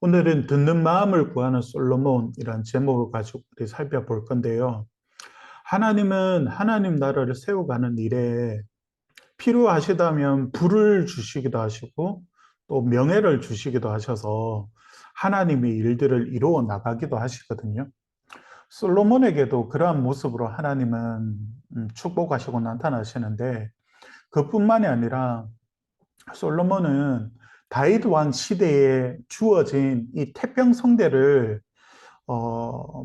오늘은 듣는 마음을 구하는 솔로몬이란 제목을 가지고 우리 살펴볼 건데요. 하나님은 하나님 나라를 세워가는 일에 필요하시다면 부를 주시기도 하시고 또 명예를 주시기도 하셔서 하나님이 일들을 이루어 나가기도 하시거든요. 솔로몬에게도 그러한 모습으로 하나님은 축복하시고 나타나시는데 그뿐만이 아니라 솔로몬은 다윗 왕 시대에 주어진 이 태평성대를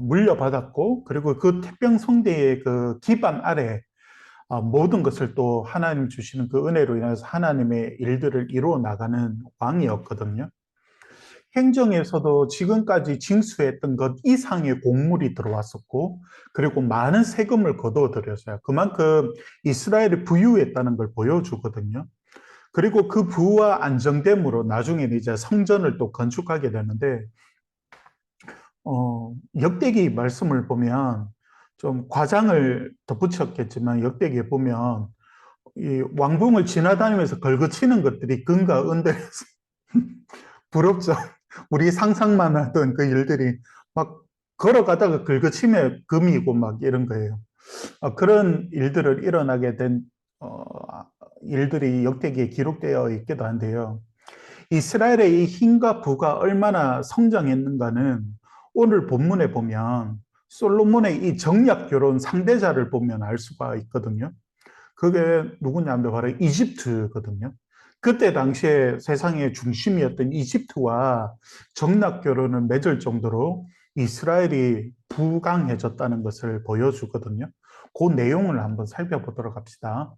물려받았고, 그리고 그 태평성대의 그 기반 아래 모든 것을 또 하나님 주시는 그 은혜로 인해서 하나님의 일들을 이루어 나가는 왕이었거든요. 행정에서도 지금까지 징수했던 것 이상의 공물이 들어왔었고, 그리고 많은 세금을 거둬들였어요. 그만큼 이스라엘이 부유했다는 걸 보여주거든요. 그리고 그 부와 안정됨으로 나중에는 이제 성전을 또 건축하게 되는데, 역대기 말씀을 보면 좀 과장을 덧붙였겠지만 역대기에 보면 이 왕궁을 지나다니면서 걸거치는 것들이 금과 은들에서 부럽죠. 우리 상상만 하던 그 일들이 막 걸어가다가 긁어치면 금이고 막 이런 거예요. 그런 일들을 일어나게 된 어, 일들이 역대기에 기록되어 있기도 한데요. 이스라엘의 이 힘과 부가 얼마나 성장했는가는 오늘 본문에 보면 솔로몬의 이 정략 결혼 상대자를 보면 알 수가 있거든요. 그게 누구냐면 바로 이집트거든요. 그때 당시에 세상의 중심이었던 이집트와 정략 결혼을 맺을 정도로 이스라엘이 부강해졌다는 것을 보여주거든요. 그 내용을 한번 살펴보도록 합시다.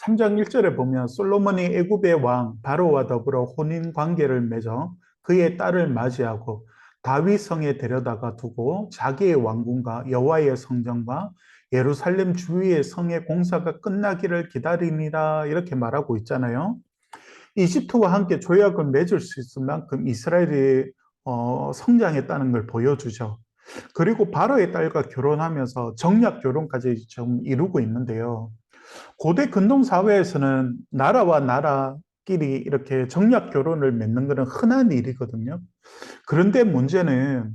3장 1절에 보면 솔로몬이 애굽의 왕 바로와 더불어 혼인 관계를 맺어 그의 딸을 맞이하고 다윗 성에 데려다가 두고 자기의 왕궁과 여호와의 성전과 예루살렘 주위의 성의 공사가 끝나기를 기다리니라 이렇게 말하고 있잖아요. 이집트와 함께 조약을 맺을 수 있을 만큼 이스라엘이 성장했다는 걸 보여주죠. 그리고 바로의 딸과 결혼하면서 정략 결혼까지 좀 이루고 있는데요. 고대 근동 사회에서는 나라와 나라끼리 이렇게 정략 결혼을 맺는 것은 흔한 일이거든요. 그런데 문제는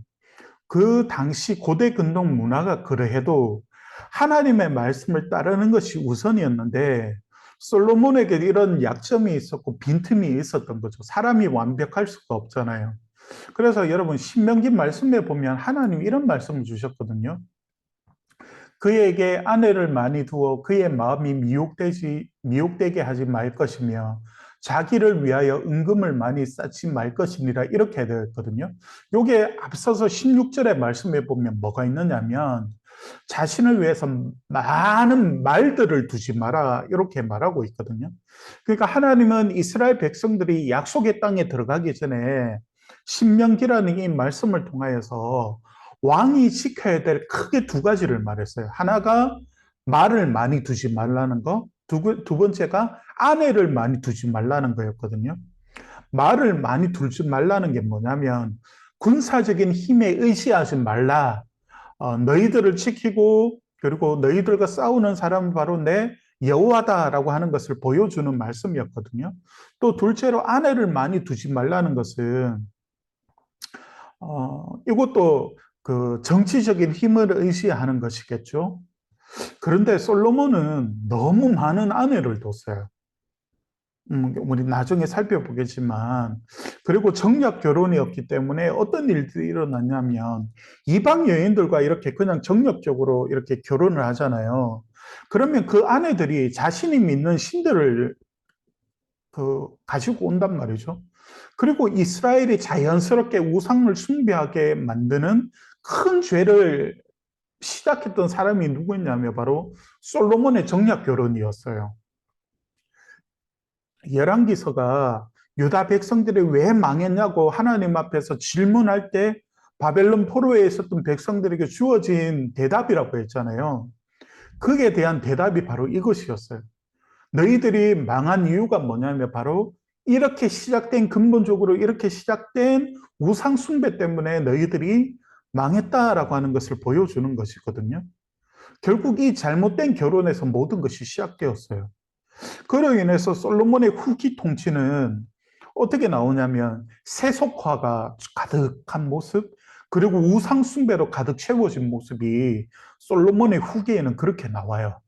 그 당시 고대 근동 문화가 그러해도 하나님의 말씀을 따르는 것이 우선이었는데 솔로몬에게 이런 약점이 있었고 빈틈이 있었던 거죠. 사람이 완벽할 수가 없잖아요. 그래서 여러분 신명기 말씀에 보면 하나님 이런 말씀을 주셨거든요. 그에게 아내를 많이 두어 그의 마음이 미혹되게 하지 말 것이며 자기를 위하여 은금을 많이 쌓지 말 것이니라 이렇게 되어 있거든요. 요게 앞서서 16절의 말씀에 보면 뭐가 있느냐면 자신을 위해서 많은 말들을 두지 마라 이렇게 말하고 있거든요. 그러니까 하나님은 이스라엘 백성들이 약속의 땅에 들어가기 전에 신명기라는 이 말씀을 통하여서 왕이 지켜야 될 크게 두 가지를 말했어요. 하나가 말을 많이 두지 말라는 거, 두 번째가 아내를 많이 두지 말라는 거였거든요. 말을 많이 두지 말라는 게 뭐냐면 군사적인 힘에 의지하지 말라. 너희들을 지키고 그리고 너희들과 싸우는 사람은 바로 내 여호와다라고 하는 것을 보여주는 말씀이었거든요. 또 둘째로 아내를 많이 두지 말라는 것은 이것도 그 정치적인 힘을 의지하는 것이겠죠. 그런데 솔로몬은 너무 많은 아내를 뒀어요. 우리 나중에 살펴보겠지만, 그리고 정략 결혼이었기 때문에 어떤 일들이 일어났냐면, 이방 여인들과 이렇게 그냥 정략적으로 이렇게 결혼을 하잖아요. 그러면 그 아내들이 자신이 믿는 신들을 가지고 온단 말이죠. 그리고 이스라엘이 자연스럽게 우상을 숭배하게 만드는 큰 죄를 시작했던 사람이 누구였냐면 바로 솔로몬의 정략 결혼이었어요. 열왕기서가 유다 백성들이 왜 망했냐고 하나님 앞에서 질문할 때 바벨론 포로에 있었던 백성들에게 주어진 대답이라고 했잖아요. 그에 대한 대답이 바로 이것이었어요. 너희들이 망한 이유가 뭐냐면 바로 이렇게 시작된 근본적으로 이렇게 시작된 우상 숭배 때문에 너희들이 망했다라고 하는 것을 보여주는 것이거든요. 결국 이 잘못된 결혼에서 모든 것이 시작되었어요. 그로 인해서 솔로몬의 후기 통치는 어떻게 나오냐면 세속화가 가득한 모습, 그리고 우상 숭배로 가득 채워진 모습이 솔로몬의 후기에는 그렇게 나와요.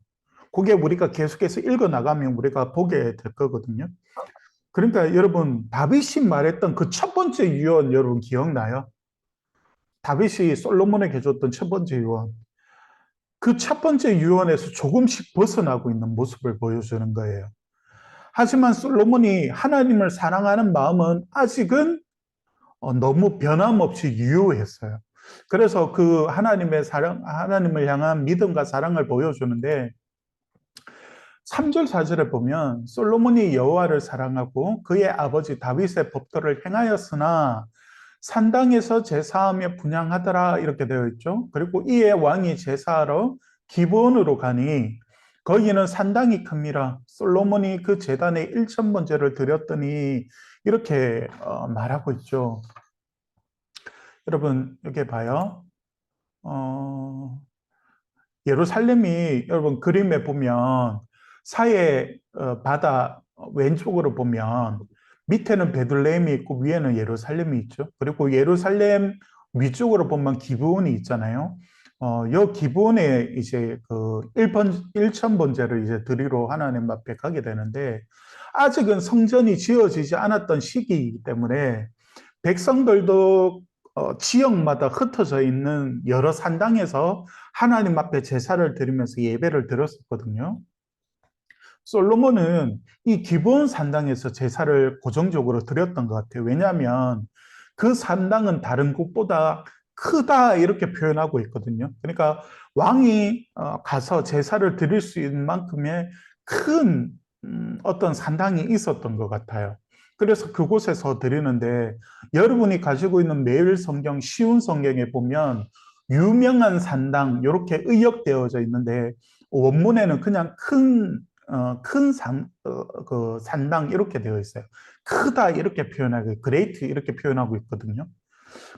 그게 우리가 계속해서 읽어 나가면 우리가 보게 될 거거든요. 그러니까 여러분, 다윗이 말했던 그 첫 번째 유언 여러분 기억나요? 다윗이 솔로몬에게 줬던 첫 번째 유언. 그 첫 번째 유언에서 조금씩 벗어나고 있는 모습을 보여주는 거예요. 하지만 솔로몬이 하나님을 사랑하는 마음은 아직은 너무 변함없이 유효했어요. 그래서 그 하나님의 사랑, 하나님을 향한 믿음과 사랑을 보여주는데 3절, 4절에 보면 솔로몬이 여호와를 사랑하고 그의 아버지 다윗의 법도를 행하였으나 산당에서 제사하며 분향하더라 이렇게 되어 있죠. 그리고 이에 왕이 제사하러 기브온으로 가니 거기는 산당이 큽니다. 솔로몬이 그 제단에 1,000번제를 드렸더니 이렇게 말하고 있죠. 여러분 여기 봐요. 예루살렘이 여러분 그림에 보면 사해 바다 왼쪽으로 보면 밑에는 베들레헴이 있고 위에는 예루살렘이 있죠. 그리고 예루살렘 위쪽으로 보면 기브온이 있잖아요. 요 기브온에 이제 그 1,000번제를 이제 드리러 하나님 앞에 가게 되는데 아직은 성전이 지어지지 않았던 시기이기 때문에 백성들도 지역마다 흩어져 있는 여러 산당에서 하나님 앞에 제사를 드리면서 예배를 드렸었거든요. 솔로몬은 이 기본 산당에서 제사를 고정적으로 드렸던 것 같아요. 왜냐하면 그 산당은 다른 곳보다 크다 이렇게 표현하고 있거든요. 그러니까 왕이 가서 제사를 드릴 수 있는 만큼의 큰 어떤 산당이 있었던 것 같아요. 그래서 그곳에서 드리는데 여러분이 가지고 있는 매일 성경, 쉬운 성경에 보면 유명한 산당 이렇게 의역되어져 있는데 원문에는 그냥 그 산당 이렇게 되어 있어요. 크다 이렇게 표현하고 그레이트 이렇게 표현하고 있거든요.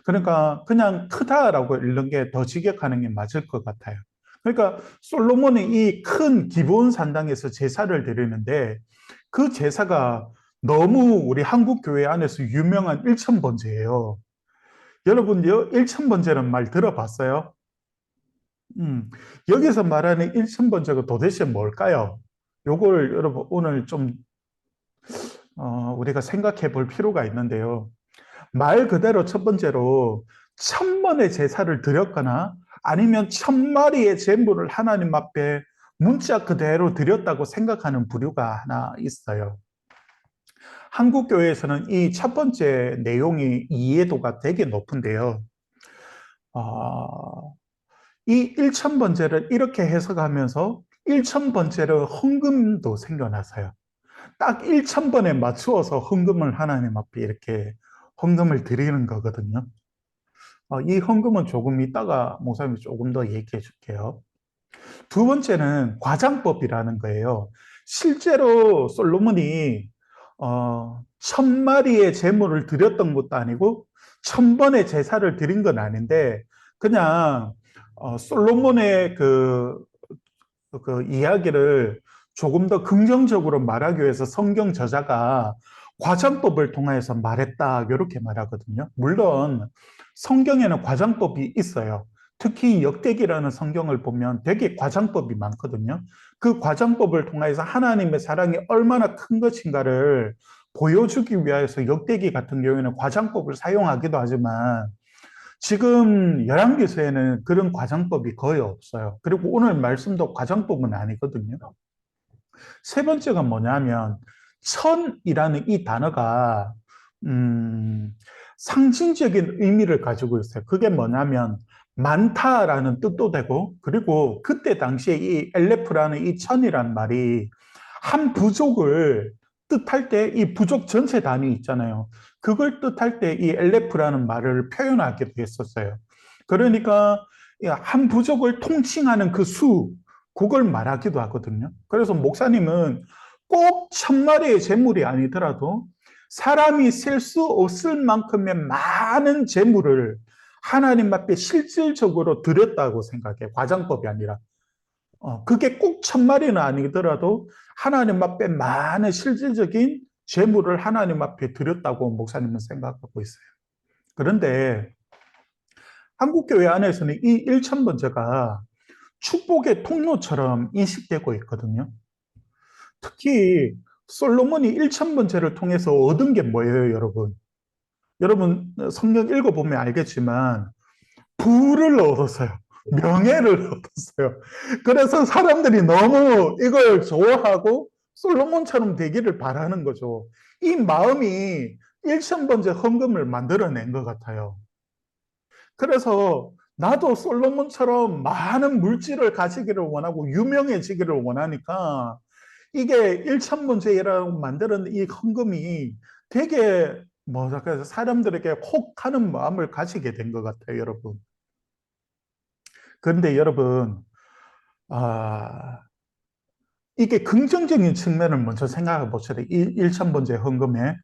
그러니까 그냥 크다라고 읽는 게 더 직역하는 게 맞을 것 같아요. 그러니까 솔로몬이 이 큰 기브온 산당에서 제사를 드리는데 그 제사가 너무 우리 한국 교회 안에서 유명한 1,000번제예요. 여러분, 1,000번제라는 말 들어봤어요? 음, 여기서 말하는 1,000번제가 도대체 뭘까요? 요걸 여러분 오늘 좀 우리가 생각해 볼 필요가 있는데요. 말 그대로 첫 번째로 1,000번의 제사를 드렸거나 아니면 1,000마리의 제물을 하나님 앞에 문자 그대로 드렸다고 생각하는 부류가 하나 있어요. 한국 교회에서는 이 첫 번째 내용이 이해도가 되게 높은데요. 이 1,000번제를 이렇게 해석하면서 1,000번제를 헌금도 생겨나서요. 딱 1,000번에 맞추어서 헌금을 하나님 앞에 이렇게 헌금을 드리는 거거든요. 이 헌금은 조금 이따가 목사님이 조금 더 얘기해 줄게요. 두 번째는 과장법이라는 거예요. 실제로 솔로몬이 1,000마리의 제물을 드렸던 것도 아니고 1,000번의 제사를 드린 건 아닌데 그냥 솔로몬의 그 이야기를 조금 더 긍정적으로 말하기 위해서 성경 저자가 과장법을 통해서 말했다 이렇게 말하거든요. 물론 성경에는 과장법이 있어요. 특히 역대기라는 성경을 보면 되게 과장법이 많거든요. 그 과장법을 통해서 하나님의 사랑이 얼마나 큰 것인가를 보여주기 위해서 역대기 같은 경우에는 과장법을 사용하기도 하지만 지금 열왕기서에는 그런 과장법이 거의 없어요. 그리고 오늘 말씀도 과장법은 아니거든요. 세 번째가 뭐냐면 천이라는 이 단어가 상징적인 의미를 가지고 있어요. 그게 뭐냐면 많다라는 뜻도 되고 그리고 그때 당시에 이 엘레프라는 이 천이라는 말이 한 부족을 뜻할 때 이 부족 전체 단위 있잖아요. 그걸 뜻할 때 이 엘레프라는 말을 표현하기도 했었어요. 그러니까 한 부족을 통칭하는 그 수, 그걸 말하기도 하거든요. 그래서 목사님은 꼭 1,000마리의 재물이 아니더라도 사람이 셀 수 없을 만큼의 많은 재물을 하나님 앞에 실질적으로 드렸다고 생각해요. 과장법이 아니라. 그게 꼭 1,000마리는 아니더라도 하나님 앞에 많은 실질적인 제물을 하나님 앞에 드렸다고 목사님은 생각하고 있어요. 그런데 한국교회 안에서는 이 일천번제가 축복의 통로처럼 인식되고 있거든요. 특히 솔로몬이 일천번제를 통해서 얻은 게 뭐예요, 여러분? 여러분 성경 읽어보면 알겠지만 부를 얻었어요. 명예를 얻었어요. 그래서 사람들이 너무 이걸 좋아하고 솔로몬처럼 되기를 바라는 거죠. 이 마음이 일천번제 헌금을 만들어낸 것 같아요. 그래서 나도 솔로몬처럼 많은 물질을 가지기를 원하고 유명해지기를 원하니까 이게 일천번제라고 만드는 이 헌금이 되게 뭐랄까 사람들에게 혹하는 마음을 가지게 된 것 같아요, 여러분. 그런데 여러분, 아, 이게 긍정적인 측면을 먼저 생각해 보셔야 돼요. 일천번제 헌금에.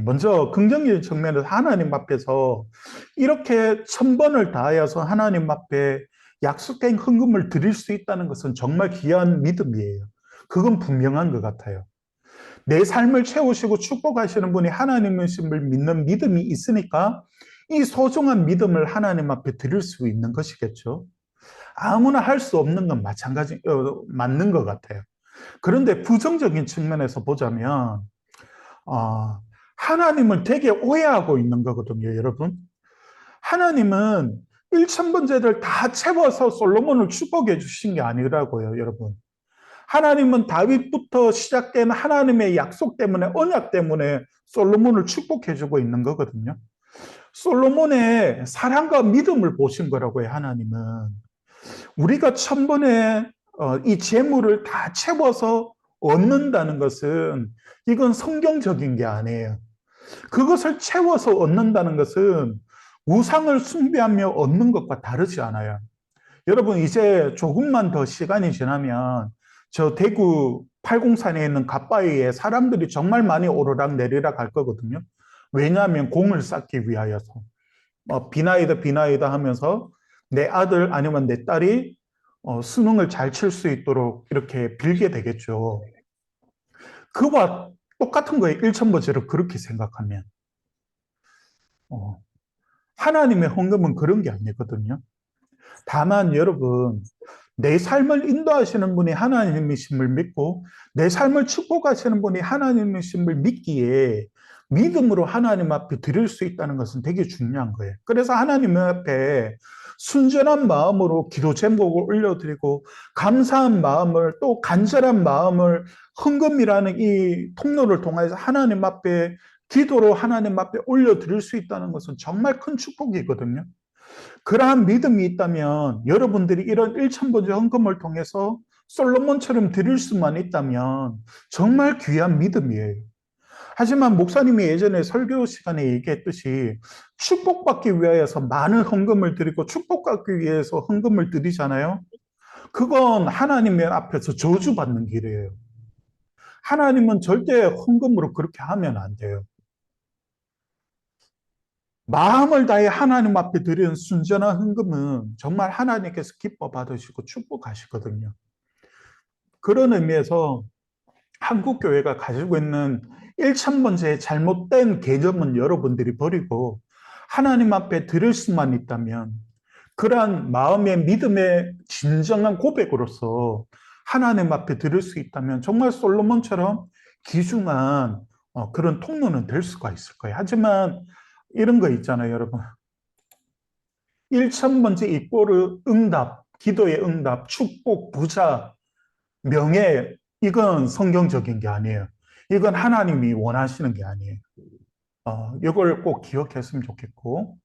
먼저 긍정적인 측면에서 하나님 앞에서 이렇게 천번을 다하여서 하나님 앞에 약속된 헌금을 드릴 수 있다는 것은 정말 귀한 믿음이에요. 그건 분명한 것 같아요. 내 삶을 채우시고 축복하시는 분이 하나님이심을 믿는 믿음이 있으니까 이 소중한 믿음을 하나님 앞에 드릴 수 있는 것이겠죠. 아무나 할 수 없는 건 맞는 것 같아요. 그런데 부정적인 측면에서 보자면, 어, 하나님을 되게 오해하고 있는 거거든요, 여러분. 하나님은 일천번제를 다 채워서 솔로몬을 축복해 주신 게 아니라고요, 여러분. 하나님은 다윗부터 시작된 하나님의 약속 때문에, 언약 때문에 솔로몬을 축복해 주고 있는 거거든요. 솔로몬의 사랑과 믿음을 보신 거라고요, 하나님은. 우리가 천번에 이 재물을 다 채워서 얻는다는 것은 이건 성경적인 게 아니에요. 그것을 채워서 얻는다는 것은 우상을 숭배하며 얻는 것과 다르지 않아요. 여러분, 이제 조금만 더 시간이 지나면 저 대구 팔공산에 있는 갓바위에 사람들이 정말 많이 오르락 내리락 할 거거든요. 왜냐하면 공을 쌓기 위하여서. 비나이다 비나이다 하면서 내 아들 아니면 내 딸이 수능을 잘 칠 수 있도록 이렇게 빌게 되겠죠. 그와 똑같은 거예요. 일천번제를 그렇게 생각하면. 어, 하나님의 헌금은 그런 게 아니거든요. 다만 여러분, 내 삶을 인도하시는 분이 하나님이심을 믿고 내 삶을 축복하시는 분이 하나님이심을 믿기에 믿음으로 하나님 앞에 드릴 수 있다는 것은 되게 중요한 거예요. 그래서 하나님 앞에 순전한 마음으로 기도 제목을 올려드리고 감사한 마음을 또 간절한 마음을 헌금이라는 이 통로를 통해서 하나님 앞에 기도로 하나님 앞에 올려드릴 수 있다는 것은 정말 큰 축복이거든요. 그러한 믿음이 있다면 여러분들이 이런 일천번째 헌금을 통해서 솔로몬처럼 드릴 수만 있다면 정말 귀한 믿음이에요. 하지만 목사님이 예전에 설교 시간에 얘기했듯이 축복받기 위해서 많은 헌금을 드리고 축복받기 위해서 헌금을 드리잖아요. 그건 하나님의 앞에서 저주받는 길이에요. 하나님은 절대 헌금으로 그렇게 하면 안 돼요. 마음을 다해 하나님 앞에 드리는 순전한 헌금은 정말 하나님께서 기뻐 받으시고 축복하시거든요. 그런 의미에서 한국 교회가 가지고 있는 일천번제의 잘못된 개념은 여러분들이 버리고 하나님 앞에 드릴 수만 있다면 그러한 마음의 믿음의 진정한 고백으로서 하나님 앞에 드릴 수 있다면 정말 솔로몬처럼 귀중한 그런 통로는 될 수가 있을 거예요. 하지만 이런 거 있잖아요, 여러분. 일천번째 이꼬르 응답, 기도의 응답, 축복, 부자, 명예, 이건 성경적인 게 아니에요. 이건 하나님이 원하시는 게 아니에요. 이걸 꼭 기억했으면 좋겠고,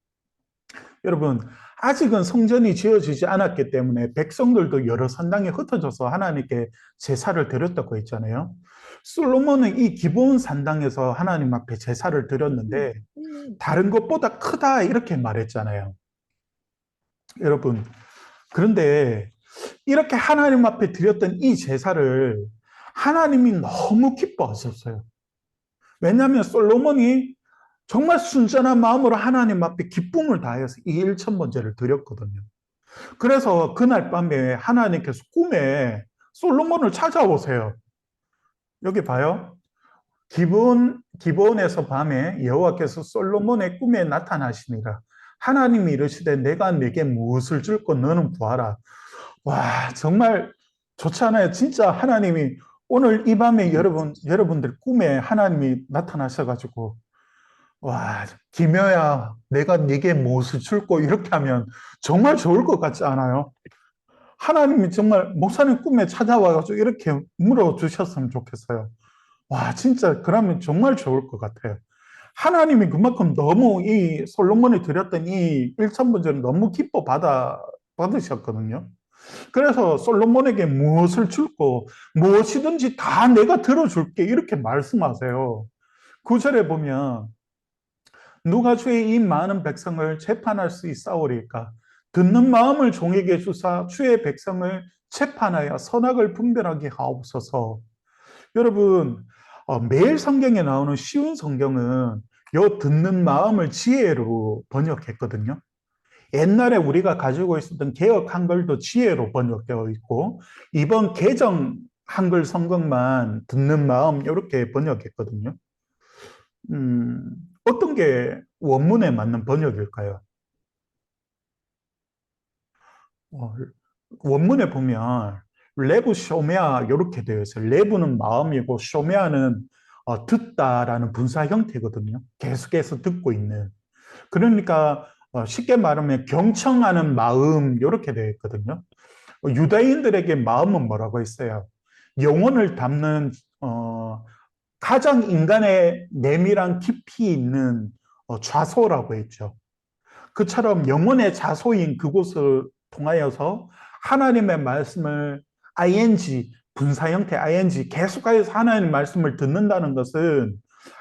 여러분, 아직은 성전이 지어지지 않았기 때문에 백성들도 여러 산당에 흩어져서 하나님께 제사를 드렸다고 했잖아요. 솔로몬은 이 기본 산당에서 하나님 앞에 제사를 드렸는데, 다른 것보다 크다, 이렇게 말했잖아요. 여러분, 그런데 이렇게 하나님 앞에 드렸던 이 제사를 하나님이 너무 기뻐하셨어요. 왜냐하면 솔로몬이 정말 순전한 마음으로 하나님 앞에 기쁨을 다해서 이 일천번제를 드렸거든요. 그래서 그날 밤에 하나님께서 꿈에 솔로몬을 찾아오세요. 여기 봐요. 기브온에서 밤에 여호와께서 솔로몬의 꿈에 나타나시니라. 하나님이 이르시되 내가 내게 무엇을 줄고 너는 구하라. 와, 정말 좋지 않아요? 진짜 하나님이 오늘 이 밤에 여러분들 꿈에 하나님이 나타나셔가지고, 와, 김여야, 내가 네게 무엇을 줄고 이렇게 하면 정말 좋을 것 같지 않아요? 하나님이 정말 목사님 꿈에 찾아와가지고 이렇게 물어주셨으면 좋겠어요. 와, 진짜 그러면 정말 좋을 것 같아요. 하나님이 그만큼 너무 이 솔로몬이 드렸던 이 일천번제를 너무 받으셨거든요. 그래서 솔로몬에게 무엇을 줄고 무엇이든지 다 내가 들어줄게 이렇게 말씀하세요. 9절에 보면 누가 주의 이 많은 백성을 재판할 수 있사오리까 듣는 마음을 종에게 주사 주의 백성을 재판하여 선악을 분별하게 하옵소서. 여러분 매일 성경에 나오는 쉬운 성경은 요 듣는 마음을 지혜로 번역했거든요. 옛날에 우리가 가지고 있었던 개역 한글도 지혜로 번역되어 있고 이번 개정 한글 성경만 듣는 마음 이렇게 번역했거든요. 음, 어떤 게 원문에 맞는 번역일까요? 어, 원문에 보면 레브 쇼메아 이렇게 되어 있어요. 레브는 마음이고 쇼메아는 듣다라는 분사 형태거든요. 계속해서 듣고 있는. 그러니까 쉽게 말하면 경청하는 마음 이렇게 되어 있거든요. 유다인들에게 마음은 뭐라고 했어요? 영혼을 담는 가장 인간의 내밀한 깊이 있는 좌소라고 했죠. 그처럼 영혼의 자소인 그곳을 통하여서 하나님의 말씀을 ing, 분사 형태 ing 계속해서 하나님 말씀을 듣는다는 것은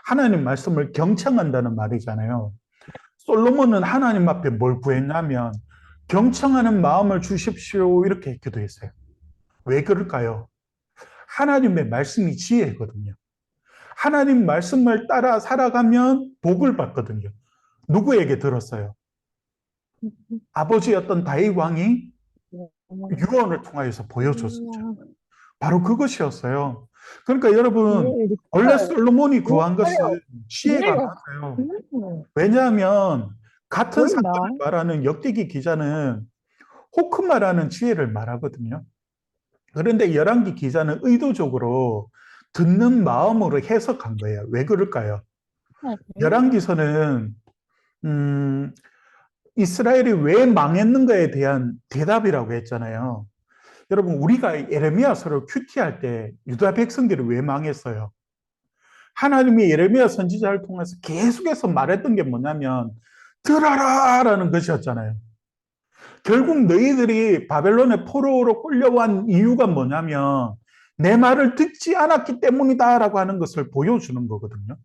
하나님 말씀을 경청한다는 말이잖아요. 솔로몬은 하나님 앞에 뭘 구했냐면 경청하는 마음을 주십시오 이렇게 기도했어요. 왜 그럴까요? 하나님의 말씀이 지혜거든요. 하나님 말씀을 따라 살아가면 복을 받거든요. 누구에게 들었어요? 아버지였던 다윗 왕이 유언을 통하여서 보여줬었죠. 바로 그것이었어요. 그러니까 여러분, 원래 솔로몬이 구한 것은 지혜가 많아요. 왜냐하면 같은 사건을 말하는 역대기 기자는 호크마라는 지혜를 말하거든요. 그런데 열왕기 기자는 의도적으로 듣는 마음으로 해석한 거예요. 왜 그럴까요? 열왕기서는 음, 이스라엘이 왜 망했는가에 대한 대답이라고 했잖아요. 여러분, 우리가 예레미야서를 큐티할 때 유다 백성들이 왜 망했어요? 하나님이 예레미야 선지자를 통해서 계속해서 말했던 게 뭐냐면 들어라라는 것이었잖아요. 결국 너희들이 바벨론의 포로로 끌려간 이유가 뭐냐면 내 말을 듣지 않았기 때문이다라고 하는 것을 보여주는 거거든요.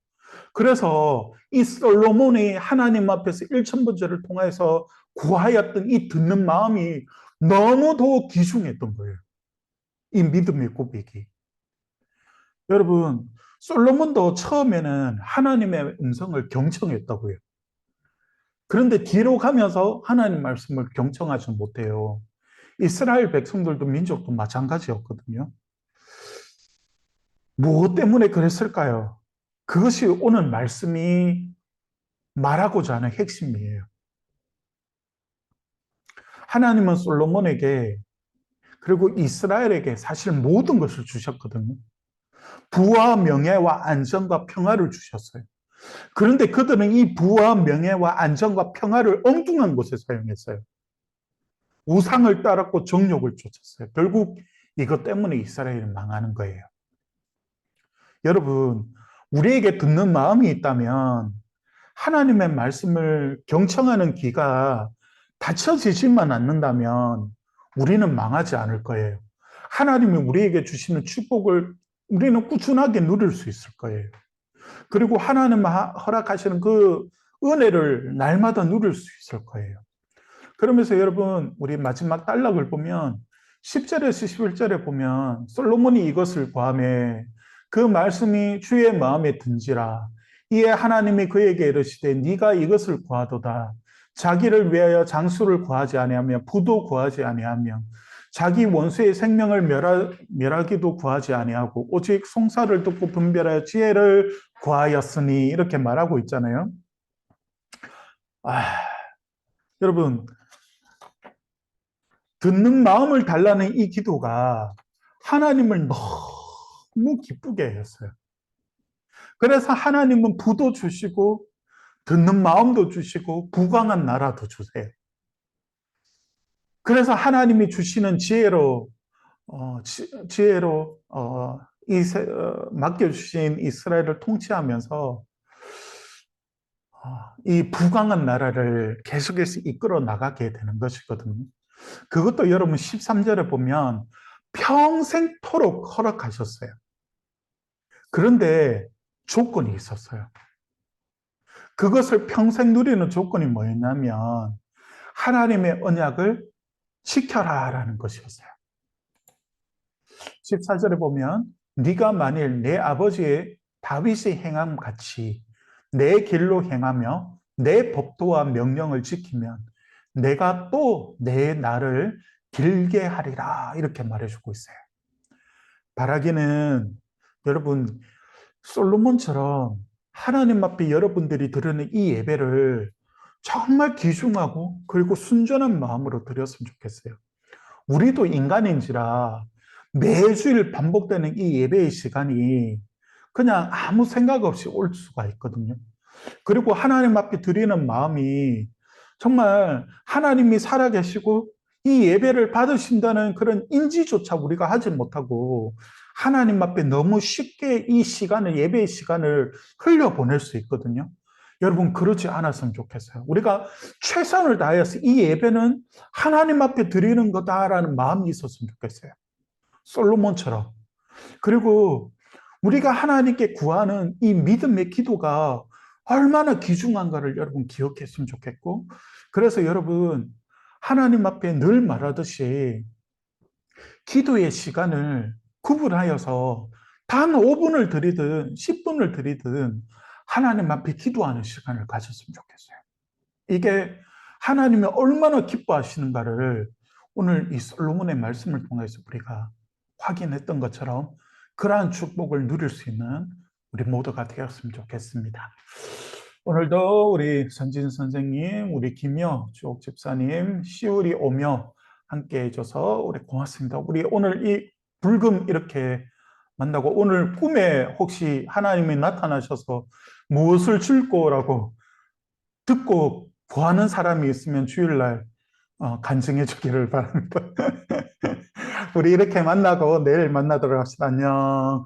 그래서 이 솔로몬이 하나님 앞에서 일천번제를 통해서 구하였던 이 듣는 마음이 너무도 귀중했던 거예요. 이 믿음의 고백이. 여러분, 솔로몬도 처음에는 하나님의 음성을 경청했다고요. 그런데 뒤로 가면서 하나님 말씀을 경청하지 못해요. 이스라엘 백성들도 민족도 마찬가지였거든요. 무엇 때문에 그랬을까요? 그것이 오늘 말씀이 말하고자 하는 핵심이에요. 하나님은 솔로몬에게 그리고 이스라엘에게 사실 모든 것을 주셨거든요. 부와 명예와 안전과 평화를 주셨어요. 그런데 그들은 이 부와 명예와 안전과 평화를 엉뚱한 곳에 사용했어요. 우상을 따랐고 정욕을 쫓았어요. 결국 이것 때문에 이스라엘이 망하는 거예요. 여러분, 우리에게 듣는 마음이 있다면 하나님의 말씀을 경청하는 귀가 닫혀지지만 않는다면 우리는 망하지 않을 거예요. 하나님이 우리에게 주시는 축복을 우리는 꾸준하게 누릴 수 있을 거예요. 그리고 하나님 허락하시는 그 은혜를 날마다 누릴 수 있을 거예요. 그러면서 여러분, 우리 마지막 단락을 보면 10절에서 11절에 보면 솔로몬이 이것을 구하매 그 말씀이 주의 마음에 든지라. 이에 하나님이 그에게 이르시되 네가 이것을 구하도다. 자기를 위하여 장수를 구하지 아니하며 부도 구하지 아니하며 자기 원수의 생명을 멸하기도 구하지 아니하고 오직 송사를 듣고 분별하여 지혜를 구하였으니 이렇게 말하고 있잖아요. 여러분, 듣는 마음을 달라는 이 기도가 하나님을 너무 기쁘게 했어요. 그래서 하나님은 부도 주시고 듣는 마음도 주시고 부강한 나라도 주세요. 그래서 하나님이 주시는 지혜로 맡겨주신 이스라엘을 통치하면서 이 부강한 나라를 계속해서 이끌어 나가게 되는 것이거든요. 그것도 여러분 13절에 보면 평생토록 허락하셨어요. 그런데 조건이 있었어요. 그것을 평생 누리는 조건이 뭐였냐면 하나님의 언약을 지켜라라는 것이었어요. 14절에 보면 네가 만일 내 아버지의 다윗이 행함 같이 내 길로 행하며 내 법도와 명령을 지키면 내가 또 내 날을 길게 하리라 이렇게 말해주고 있어요. 바라기는 여러분 솔로몬처럼 하나님 앞에 여러분들이 드리는 이 예배를 정말 귀중하고 그리고 순전한 마음으로 드렸으면 좋겠어요. 우리도 인간인지라 매주일 반복되는 이 예배의 시간이 그냥 아무 생각 없이 올 수가 있거든요. 그리고 하나님 앞에 드리는 마음이 정말 하나님이 살아계시고 이 예배를 받으신다는 그런 인지조차 우리가 하지 못하고 하나님 앞에 너무 쉽게 이 시간을, 예배의 시간을 흘려보낼 수 있거든요. 여러분, 그러지 않았으면 좋겠어요. 우리가 최선을 다해서 이 예배는 하나님 앞에 드리는 거다라는 마음이 있었으면 좋겠어요. 솔로몬처럼. 그리고 우리가 하나님께 구하는 이 믿음의 기도가 얼마나 귀중한가를 여러분 기억했으면 좋겠고, 그래서 여러분, 하나님 앞에 늘 말하듯이 기도의 시간을 구분하여서 단 5분을 드리든 10분을 드리든 하나님 앞에 기도하는 시간을 가졌으면 좋겠어요. 이게 하나님이 얼마나 기뻐하시는가를 오늘 이 솔로몬의 말씀을 통해서 우리가 확인했던 것처럼 그러한 축복을 누릴 수 있는 우리 모두가 되었으면 좋겠습니다. 오늘도 우리 선진 선생님, 우리 김여 주옥 집사님, 시울이 오며 함께 해줘서 우리 고맙습니다. 우리 오늘 이 불금 이렇게 만나고 오늘 꿈에 혹시 하나님이 나타나셔서 무엇을 줄 거라고 듣고 구하는 사람이 있으면 주일날 간증해 주기를 바랍니다. 우리 이렇게 만나고 내일 만나도록 합시다. 안녕.